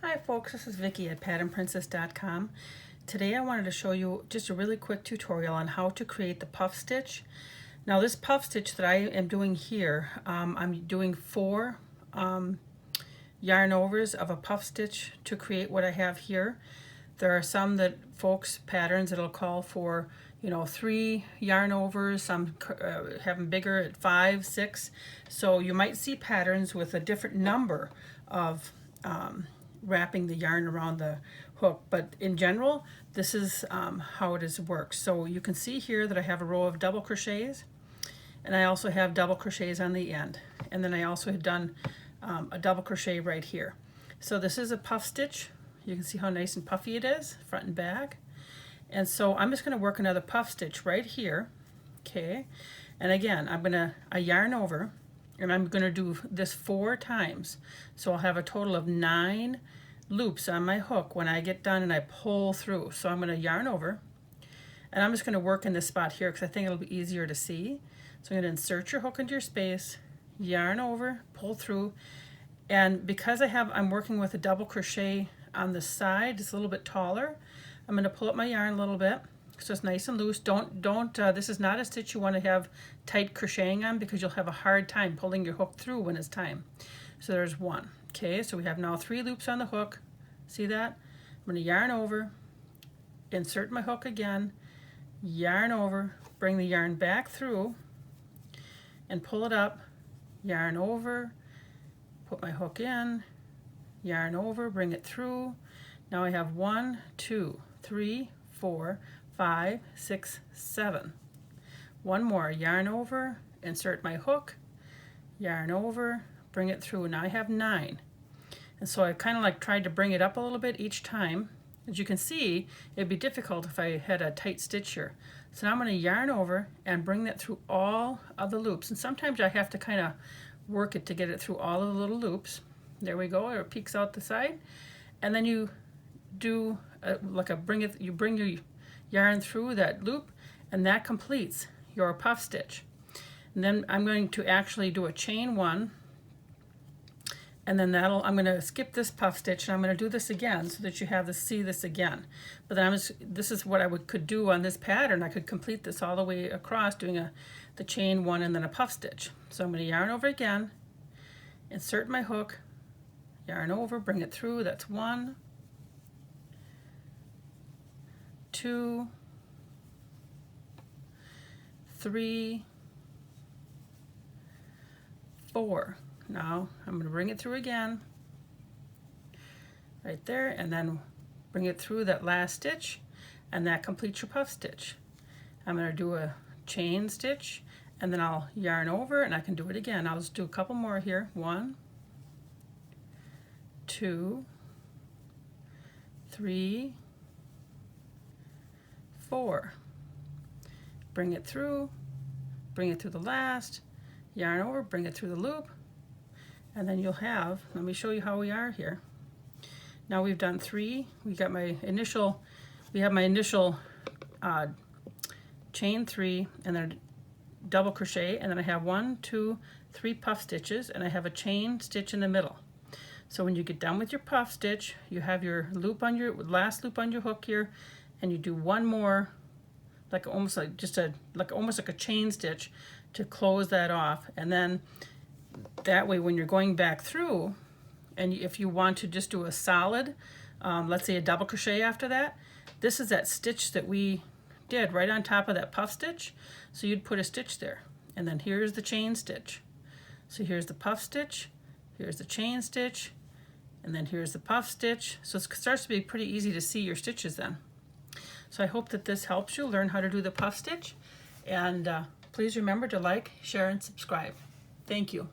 Hi folks, this is Vicki at patternprincess.com. Today I wanted to show you just a really quick tutorial on how to create the puff stitch. Now this puff stitch that I am doing here, I'm doing 4 yarn overs of a puff stitch to create what I have here. There are some that folks patterns that'll call for 3 yarn overs, some have them bigger at 5, 6. So you might see patterns with a different number of wrapping the yarn around the hook, but in general this is how it works. So you can see here that I have a row of double crochets, and I also have double crochets on the end, and then I also had done a double crochet right here. So this is a puff stitch. You can see how nice and puffy it is, front and back. And so I'm just going to work another puff stitch right here, okay? And again, I'm going to yarn over, and I'm going to do this 4 times. So I'll have a total of 9 loops on my hook when I get done and I pull through. So I'm going to yarn over, and I'm just going to work in this spot here because I think it'll be easier to see. So I'm going to insert your hook into your space, yarn over, pull through, and because I'm working with a double crochet on the side, it's a little bit taller, I'm going to pull up my yarn a little bit so it's nice and loose. This is not a stitch you want to have tight crocheting on because you'll have a hard time pulling your hook through when it's time. So there's 1. Okay, so we have now 3 loops on the hook. See that? I'm going to yarn over, insert my hook again, yarn over, bring the yarn back through, and pull it up, yarn over, put my hook in, yarn over, bring it through. Now I have 1, 2, 3, 4, 5, 6, 7. One more, yarn over, insert my hook, yarn over, bring it through. Now I have 9. And so I kind of tried to bring it up a little bit each time. As you can see, it'd be difficult if I had a tight stitch here. So now I'm going to yarn over and bring that through all of the loops. And sometimes I have to kind of work it to get it through all of the little loops. There we go, it peeks out the side. And then you do you bring your yarn through that loop, and that completes your puff stitch. And then I'm going to actually do a chain 1, and then I'm going to skip this puff stitch, and I'm going to do this again so that you see this again. But then this is what I could do on this pattern. I could complete this all the way across doing the chain 1 and then a puff stitch. So I'm going to yarn over again, insert my hook, yarn over, bring it through. That's 1, 2, 3, 4. Now I'm going to bring it through again, right there, and then bring it through that last stitch, and that completes your puff stitch. I'm going to do a chain stitch, and then I'll yarn over, and I can do it again. I'll just do a couple more here. 1, 2, 3, 4. Bring it through the last, yarn over, bring it through the loop, and then you'll have, let me show you how we are here. Now we've done 3, we have my initial chain 3 and then double crochet, and then I have 1, 2, 3 puff stitches, and I have a chain stitch in the middle. So when you get done with your puff stitch, you have your loop on your last loop on your hook here, and you do one more, almost like a chain stitch to close that off. And then that way when you're going back through, and if you want to just do a solid, let's say a double crochet after that, this is that stitch that we did right on top of that puff stitch. So you'd put a stitch there, and then here's the chain stitch. So here's the puff stitch, here's the chain stitch, and then here's the puff stitch. So it starts to be pretty easy to see your stitches then. So I hope that this helps you learn how to do the puff stitch, and please remember to like, share, and subscribe. Thank you.